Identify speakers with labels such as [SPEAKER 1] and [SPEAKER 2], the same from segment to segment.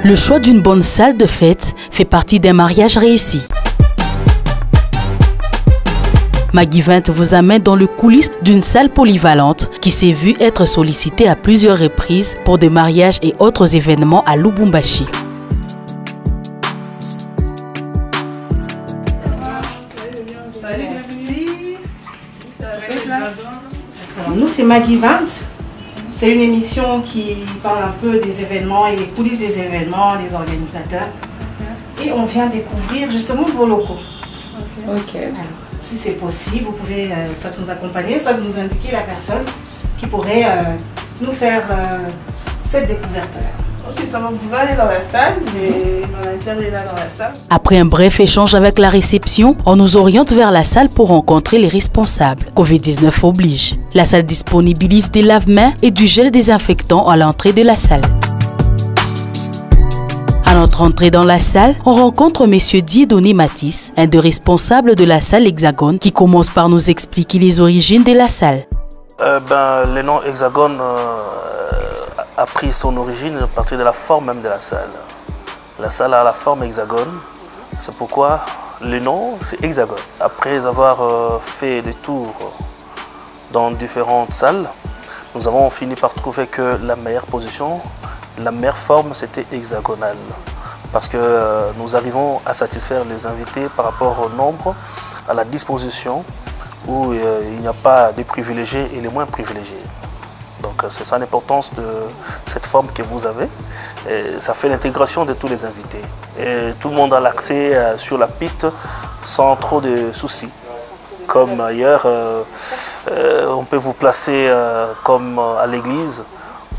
[SPEAKER 1] Le choix d'une bonne salle de fête fait partie d'un mariage réussi. Maggie 20 vous amène dans le coulisses d'une salle polyvalente qui s'est vue être sollicitée à plusieurs reprises pour des mariages et autres événements à Lubumbashi.
[SPEAKER 2] Nous, c'est Maggie 20. C'est une émission qui parle un peu des événements et des coulisses des événements, des organisateurs. Et on vient découvrir justement vos locaux. Alors, si c'est possible, vous pouvez soit nous accompagner, soit nous indiquer la personne qui pourrait nous faire cette découverte-là.
[SPEAKER 3] Ok, ça va, vous allez dans la salle, mais mon intérieur est là dans la salle.
[SPEAKER 1] Après un bref échange avec la réception, on nous oriente vers la salle pour rencontrer les responsables. Covid-19 oblige. La salle disponibilise des lave-mains et du gel désinfectant à l'entrée de la salle. À notre entrée dans la salle, on rencontre M. Dieudonné Matisse, un des responsables de la salle Hexagone, qui commence par nous expliquer les origines de la salle.
[SPEAKER 4] Le nom Hexagone a pris son origine à partir de la forme même de la salle. La salle a la forme hexagone, c'est pourquoi le nom c'est Hexagone. Après avoir fait des tours dans différentes salles, nous avons fini par trouver que la meilleure position, la meilleure forme c'était hexagonale. Parce que nous arrivons à satisfaire les invités par rapport au nombre, à la disposition, où il n'y a pas des privilégiés et les moins privilégiés. Donc c'est ça l'importance de cette forme que vous avez. Et ça fait l'intégration de tous les invités. Et tout le monde a l'accès sur la piste sans trop de soucis. Comme ailleurs, on peut vous placer comme à l'église,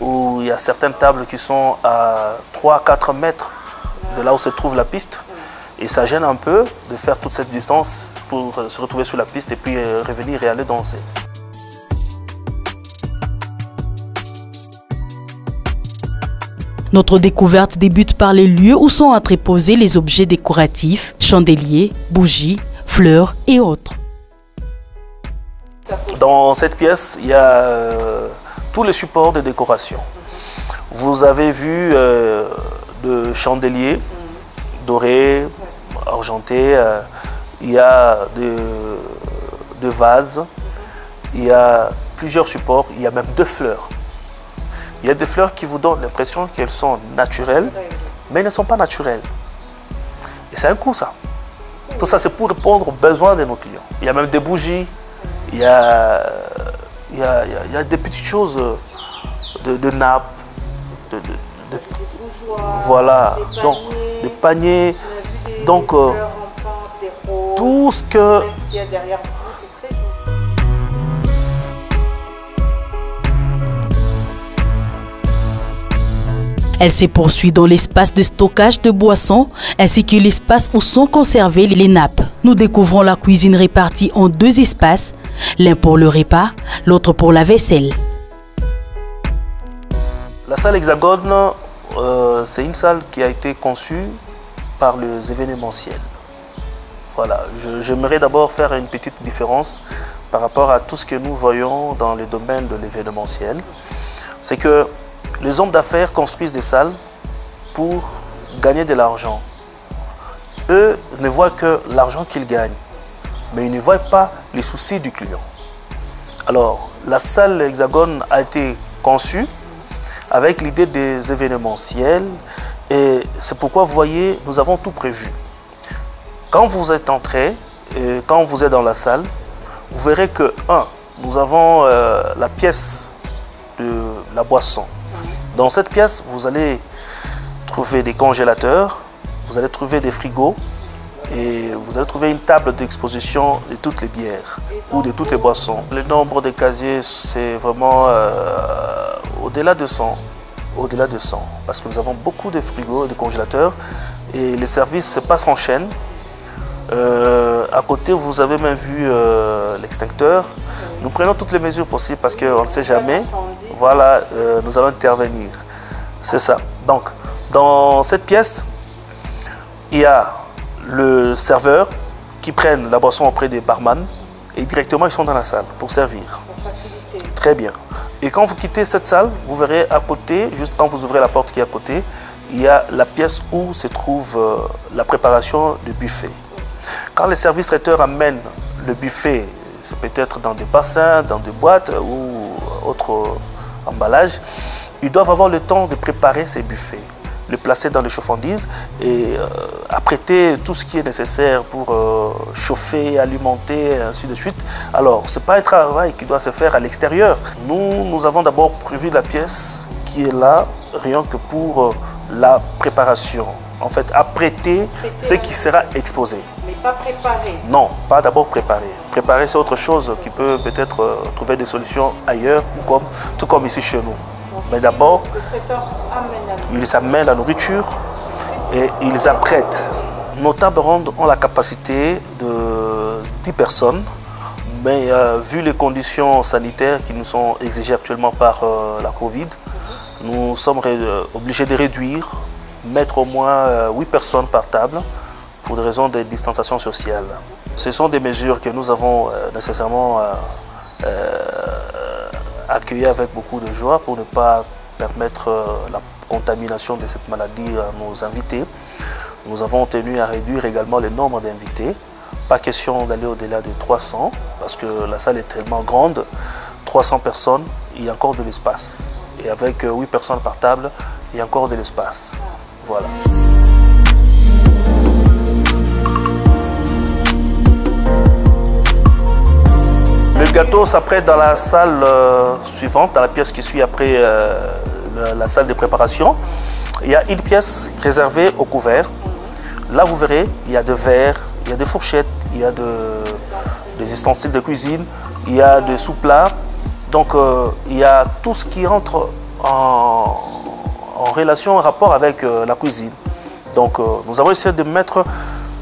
[SPEAKER 4] où il y a certaines tables qui sont à 3 à 4 mètres de là où se trouve la piste. Et ça gêne un peu de faire toute cette distance pour se retrouver sur la piste et puis revenir et aller danser.
[SPEAKER 1] Notre découverte débute par les lieux où sont entreposés les objets décoratifs, chandeliers, bougies, fleurs et autres.
[SPEAKER 4] Dans cette pièce, il y a tous les supports de décoration. Vous avez vu de chandeliers dorés, argentés, il y a de vases, il y a plusieurs supports, il y a même 2 fleurs. Il y a des fleurs qui vous donnent l'impression qu'elles sont naturelles, mais elles ne sont pas naturelles. Et c'est un coût, ça. Tout ça, c'est pour répondre aux besoins de nos clients. Il y a même des bougies, il y a des petites choses de nappes, voilà, donc des paniers, donc tout ce que...
[SPEAKER 1] Elle se poursuit dans l'espace de stockage de boissons ainsi que l'espace où sont conservées les nappes. Nous découvrons la cuisine répartie en 2 espaces, l'un pour le repas, l'autre pour la vaisselle.
[SPEAKER 4] La salle Hexagone, c'est une salle qui a été conçue par les événementiels. Voilà, j'aimerais d'abord faire une petite différence par rapport à tout ce que nous voyons dans le domaine de l'événementiel. C'est que les hommes d'affaires construisent des salles pour gagner de l'argent. Eux ne voient que l'argent qu'ils gagnent, mais ils ne voient pas les soucis du client. Alors, la salle Hexagone a été conçue avec l'idée des événementiels et c'est pourquoi vous voyez, nous avons tout prévu. Quand vous êtes entré et quand vous êtes dans la salle, vous verrez que, nous avons la pièce de la boisson. Dans cette pièce, vous allez trouver des congélateurs, vous allez trouver des frigos et vous allez trouver une table d'exposition de toutes les bières ou de toutes les boissons. Le nombre de casiers, c'est vraiment au-delà de 100. Au-delà de 100, parce que nous avons beaucoup de frigos et de congélateurs et les services se passent en chaîne. À côté, vous avez même vu l'extincteur. Nous prenons toutes les mesures possibles parce qu'on ne sait jamais. Voilà, nous allons intervenir. C'est ça. Donc, dans cette pièce, il y a le serveur qui prenne la boisson auprès des barman et directement ils sont dans la salle pour servir. Très bien. Et quand vous quittez cette salle, vous verrez à côté, juste quand vous ouvrez la porte qui est à côté, il y a la pièce où se trouve la préparation du buffet. Quand les services traiteurs amènent le buffet, c'est peut-être dans des bassins, dans des boîtes ou autres emballages, ils doivent avoir le temps de préparer ces buffets, le placer dans les chauffandises et apprêter tout ce qui est nécessaire pour chauffer, alimenter, et ainsi de suite. Alors, ce n'est pas un travail qui doit se faire à l'extérieur. Nous avons d'abord prévu la pièce qui est là, rien que pour la préparation. En fait, apprêter ce qui sera exposé.
[SPEAKER 2] Mais pas préparer.
[SPEAKER 4] Non, pas d'abord préparer. Préparer, c'est autre chose qui peut peut-être trouver des solutions ailleurs, tout comme ici chez nous. Mais d'abord, ils amènent la nourriture et ils apprêtent. Nos tables rondes ont la capacité de 10 personnes, mais vu les conditions sanitaires qui nous sont exigées actuellement par la Covid, nous sommes obligés de réduire, mettre au moins 8 personnes par table pour des raisons de distanciation sociale. Ce sont des mesures que nous avons nécessairement accueillies avec beaucoup de joie pour ne pas permettre la contamination de cette maladie à nos invités. Nous avons tenu à réduire également le nombre d'invités. Pas question d'aller au-delà de 300 parce que la salle est tellement grande. 300 personnes, il y a encore de l'espace. Et avec 8 personnes par table, il y a encore de l'espace. Voilà. Le gâteau s'apprête dans la salle suivante, dans la pièce qui suit après la salle de préparation. Il y a une pièce réservée au couvert. Là, vous verrez, il y a des verres, il y a des fourchettes, il y a des ustensiles de cuisine, il y a des sous-plats. Donc, il y a tout ce qui entre en relation, en rapport avec la cuisine. Donc, nous avons essayé de mettre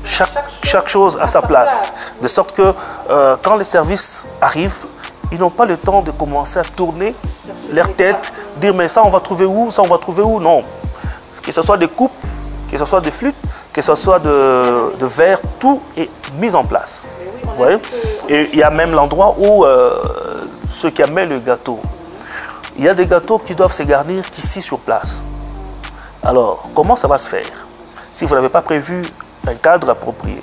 [SPEAKER 4] chaque chose à sa place. De sorte que quand les services arrivent, ils n'ont pas le temps de commencer à tourner leur tête, dire mais ça on va trouver où, ça on va trouver où. Non. Que ce soit des coupes, que ce soit des flûtes, que ce soit de verre, tout est mis en place. Vous voyez? Et il y a même l'endroit où ceux qui amènent le gâteau, il y a des gâteaux qui doivent se garnir qu'ici sur place. Alors, comment ça va se faire si vous n'avez pas prévu un cadre approprié?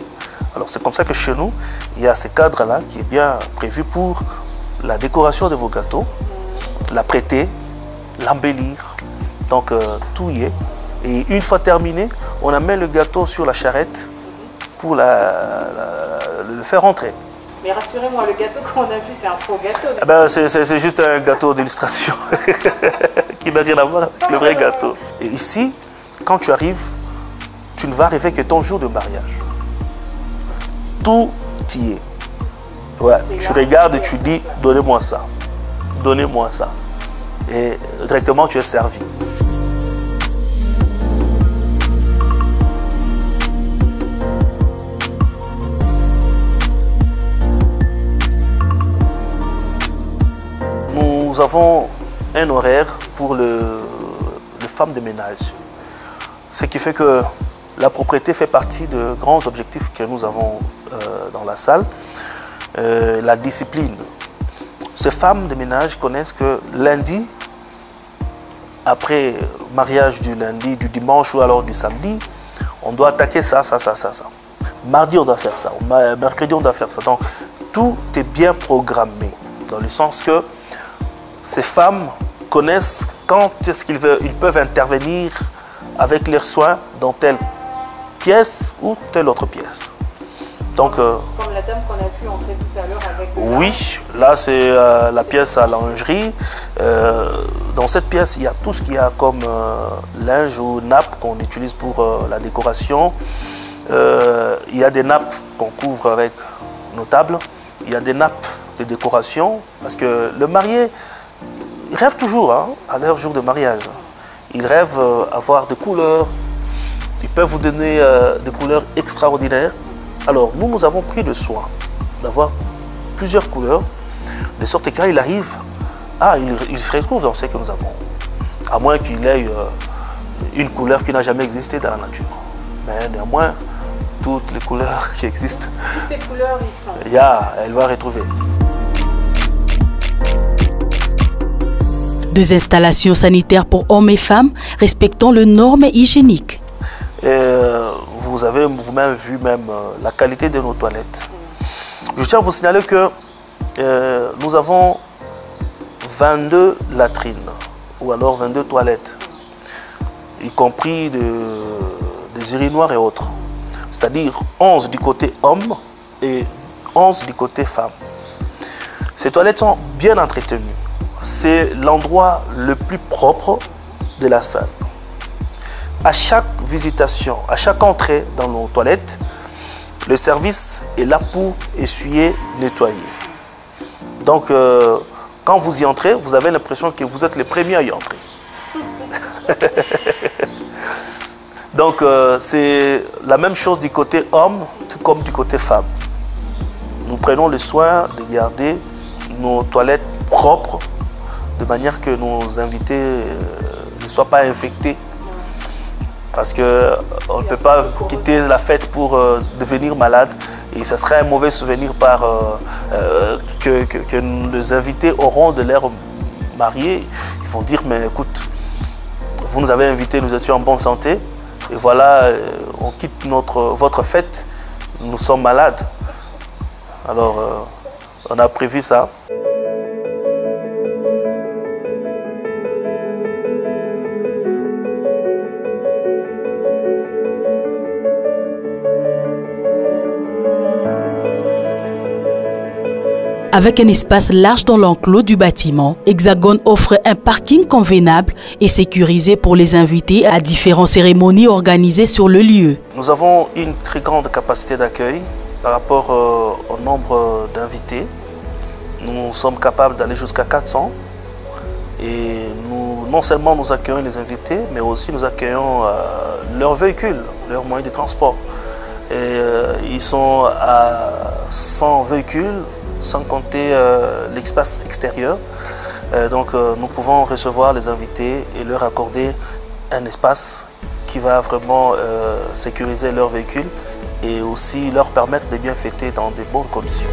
[SPEAKER 4] Alors, c'est comme ça que chez nous, il y a ce cadre-là qui est bien prévu pour la décoration de vos gâteaux, l'apprêter, l'embellir. Donc, tout y est. Et une fois terminé, on amène le gâteau sur la charrette pour le faire rentrer.
[SPEAKER 2] Mais rassurez-moi, le gâteau qu'on a vu, c'est un faux gâteau.
[SPEAKER 4] Eh ben, c'est juste un gâteau d'illustration qui n'a rien à voir avec le vrai gâteau. Et ici, quand tu arrives, tu ne vas arriver que ton jour de mariage. Tout y est. Ouais, tu regardes et tu dis, donnez-moi ça. Donnez-moi ça. Et directement, tu es servi. Nous avons un horaire pour les femmes de ménage. Ce qui fait que la propriété fait partie de grands objectifs que nous avons dans la salle. La discipline. Ces femmes de ménage connaissent que lundi, après mariage du lundi, du dimanche ou alors du samedi, on doit attaquer ça. Mardi, on doit faire ça. Mercredi, on doit faire ça. Donc, tout est bien programmé. Dans le sens que ces femmes connaissent quand est-ce qu'ils peuvent intervenir avec leurs soins dans telle pièce ou telle autre pièce. Donc,
[SPEAKER 2] comme la dame qu'on a vue entrer tout à l'heure avec le
[SPEAKER 4] oui, là c'est la pièce à lingerie. Dans cette pièce, il y a tout ce qu'il y a comme linge ou nappe qu'on utilise pour la décoration. Il y a des nappes qu'on couvre avec nos tables. Il y a des nappes de décoration parce que le marié, il rêve toujours à leur jour de mariage. Ils rêvent avoir des couleurs. Ils peuvent vous donner des couleurs extraordinaires. Alors, nous avons pris le soin d'avoir plusieurs couleurs, de sorte que quand il arrive, il se retrouve dans ce que nous avons. À moins qu'il ait une couleur qui n'a jamais existé dans la nature. Mais néanmoins, toutes les couleurs qui existent,
[SPEAKER 2] toutes les couleurs, ils sont.
[SPEAKER 4] Elle va retrouver.
[SPEAKER 1] 2 installations sanitaires pour hommes et femmes respectant les normes hygiéniques.
[SPEAKER 4] Vous avez vous-même vu la qualité de nos toilettes. Je tiens à vous signaler que nous avons 22 latrines ou alors 22 toilettes, y compris des urinoirs et autres. C'est-à-dire 11 du côté homme et 11 du côté femme. Ces toilettes sont bien entretenues. C'est l'endroit le plus propre de la salle. À chaque visitation, à chaque entrée dans nos toilettes, le service est là pour essuyer, nettoyer. Donc, quand vous y entrez, vous avez l'impression que vous êtes les premiers à y entrer. Donc, c'est la même chose du côté homme comme du côté femme. Nous prenons le soin de garder nos toilettes propres de manière que nos invités ne soient pas infectés. Parce qu'on ne peut pas quitter la fête pour devenir malade et ça serait un mauvais souvenir que nos invités auront de leur mariés. Ils vont dire, mais écoute, vous nous avez invités, nous étions en bonne santé et voilà, on quitte votre fête, nous sommes malades. Alors, on a prévu ça.
[SPEAKER 1] Avec un espace large dans l'enclos du bâtiment, Hexagone offre un parking convenable et sécurisé pour les invités à différentes cérémonies organisées sur le lieu.
[SPEAKER 4] Nous avons une très grande capacité d'accueil par rapport au nombre d'invités. Nous sommes capables d'aller jusqu'à 400 et non seulement nous accueillons les invités, mais aussi nous accueillons leurs véhicules, leurs moyens de transport. Et ils sont à 100 véhicules, sans compter l'espace extérieur. Donc nous pouvons recevoir les invités et leur accorder un espace qui va vraiment sécuriser leur véhicule et aussi leur permettre de bien fêter dans de bonnes conditions.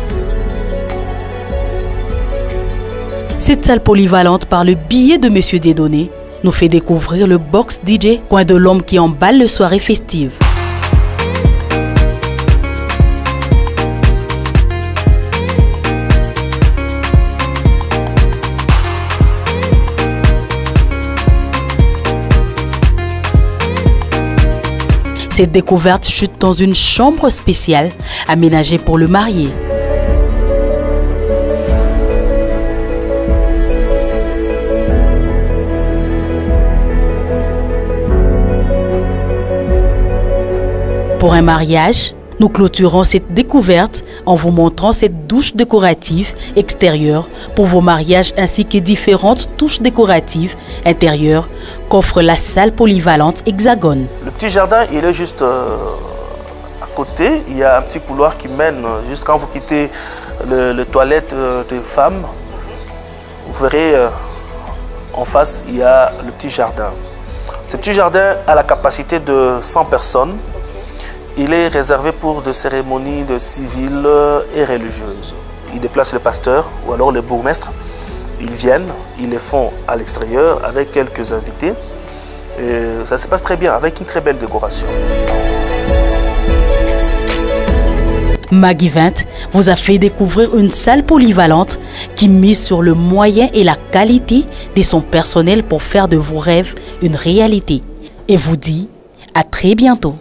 [SPEAKER 1] Cette salle polyvalente par le biais de Monsieur Dieudonné nous fait découvrir le box DJ, coin de l'homme qui emballe les soirées festives. Cette découverte chute dans une chambre spéciale aménagée pour le marié. Pour un mariage, nous clôturons cette découverte en vous montrant cette douche décorative extérieure pour vos mariages ainsi que différentes touches décoratives intérieures qu'offre la salle polyvalente Hexagone.
[SPEAKER 4] Le petit jardin, il est juste à côté. Il y a un petit couloir qui mène, juste quand vous quittez les toilettes des femmes, vous verrez en face, il y a le petit jardin. Ce petit jardin a la capacité de 100 personnes. Il est réservé pour des cérémonies civiles et religieuses. Ils déplacent le pasteur ou alors le bourgmestre. Ils viennent, ils les font à l'extérieur avec quelques invités. Et ça se passe très bien, avec une très belle décoration.
[SPEAKER 1] Maggie 20 vous a fait découvrir une salle polyvalente qui mise sur le moyen et la qualité de son personnel pour faire de vos rêves une réalité. Et vous dit à très bientôt.